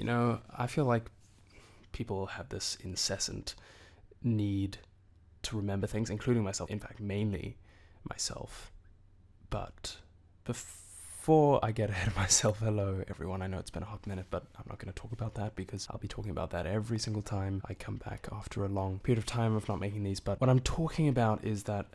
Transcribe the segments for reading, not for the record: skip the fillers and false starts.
You know, I feel like people have this incessant need to remember things, including myself, in fact, mainly myself. But before I get ahead of myself, hello everyone, I know it's been a hot minute, but I'm not going to talk about that because I'll be talking about that every single time I come back after a long period of time of not making these. But what I'm talking about is that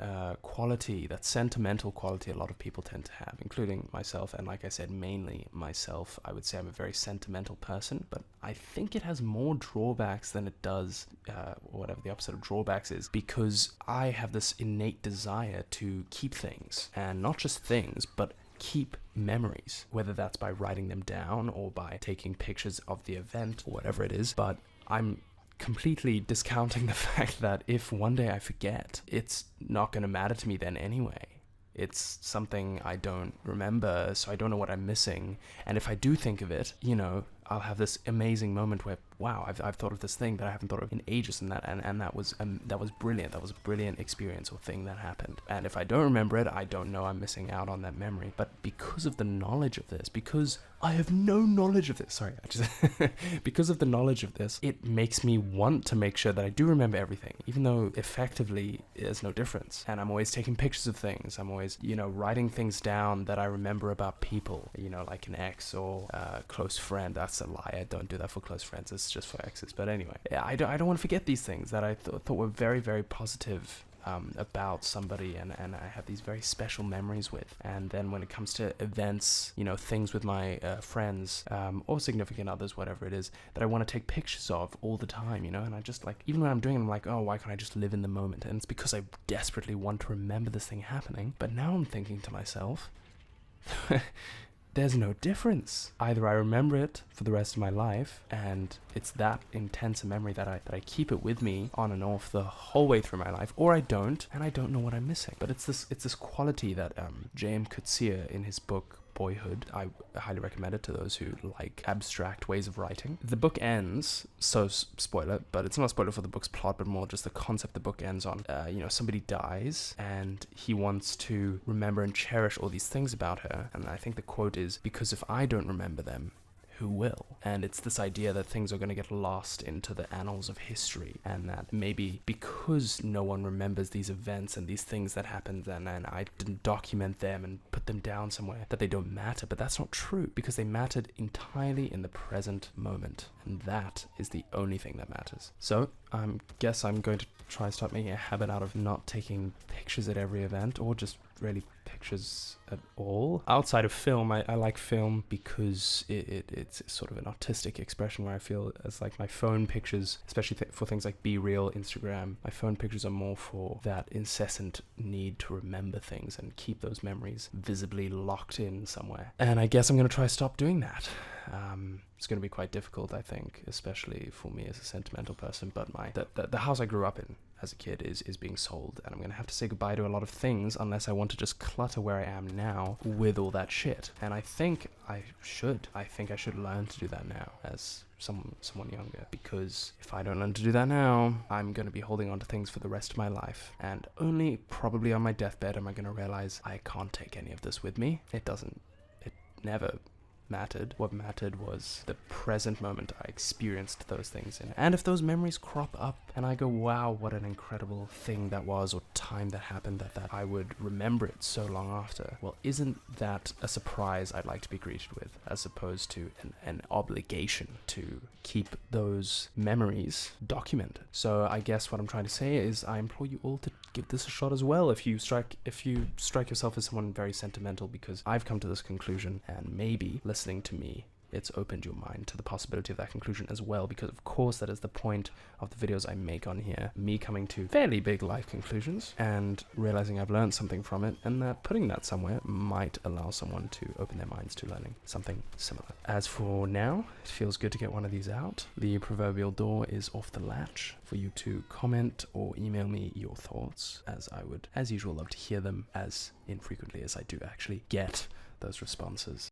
quality, that sentimental quality a lot of people tend to have, including myself, and like I said, mainly myself. I would say I'm a very sentimental person, but I think it has more drawbacks than it does, whatever the opposite of drawbacks is, because I have this innate desire to keep things, and not just things, but keep memories, whether that's by writing them down or by taking pictures of the event or whatever it is. But I'm completely discounting the fact that if one day I forget, it's not going to matter to me then anyway. It's something I don't remember, so I don't know what I'm missing. And if I do think of it, you know, I'll have this amazing moment where, wow, I've thought of this thing that I haven't thought of in ages, and that was brilliant. That was a brilliant experience or thing that happened. And if I don't remember it, I don't know I'm missing out on that memory. But because of the knowledge of this, because I have no knowledge of this, because of the knowledge of this, it makes me want to make sure that I do remember everything, even though effectively there's no difference. And I'm always taking pictures of things. I'm always, you know, writing things down that I remember about people, you know, like an ex or a close friend. That's a lie. I don't do that for close friends. It's just for exes. But anyway, I don't want to forget these things that I thought were very, very positive about somebody, and I have these very special memories with. And then when it comes to events, you know, things with my friends or significant others, whatever it is, that I want to take pictures of all the time, you know, and I just like, even when I'm doing it, I'm like, oh, why can't I just live in the moment? And it's because I desperately want to remember this thing happening. But now I'm thinking to myself, there's no difference. Either I remember it for the rest of my life, and it's that intense a memory that I keep it with me on and off the whole way through my life, or I don't, and I don't know what I'm missing. But it's this quality that J.M. Coetzee in his book Boyhood, I highly recommend it to those who like abstract ways of writing. The book ends, so spoiler, but it's not a spoiler for the book's plot, but more just the concept the book ends on. You know, somebody dies, and he wants to remember and cherish all these things about her. And I think the quote is, because if I don't remember them, who will? And it's this idea that things are going to get lost into the annals of history, and that maybe because no one remembers these events and these things that happened, and I didn't document them and put them down somewhere, that they don't matter. But that's not true, because they mattered entirely in the present moment, and that is the only thing that matters. So I guess I'm going to try and start making a habit out of not taking pictures at every event, or just really pictures at all. Outside of film, I like film because it's sort of an artistic expression, where I feel as like my phone pictures, especially for things like Be Real, Instagram, my phone pictures are more for that incessant need to remember things and keep those memories visibly locked in somewhere. And I guess I'm going to try to stop doing that. It's going to be quite difficult, I think, especially for me as a sentimental person, but the house I grew up in as a kid is being sold, and I'm going to have to say goodbye to a lot of things unless I want to just clutter where I am now with all that shit. And I think I should learn to do that now as someone younger, because if I don't learn to do that now, I'm going to be holding on to things for the rest of my life, and only probably on my deathbed am I going to realize I can't take any of this with me. It never mattered. What mattered was the present moment I experienced those things in. And if those memories crop up and I go, wow, what an incredible thing that was, or time that happened, that I would remember it so long after, well, isn't that a surprise I'd like to be greeted with, as opposed to an obligation to keep those memories documented? So I guess what I'm trying to say is I implore you all to give this a shot as well, if you strike yourself as someone very sentimental, because I've come to this conclusion, and maybe listening to me, it's opened your mind to the possibility of that conclusion as well, because of course that is the point of the videos I make on here, me coming to fairly big life conclusions and realizing I've learned something from it, and that putting that somewhere might allow someone to open their minds to learning something similar. As for now, it feels good to get one of these out. The proverbial door is off the latch for you to comment or email me your thoughts, as I would, as usual, love to hear them as infrequently as I do actually get those responses.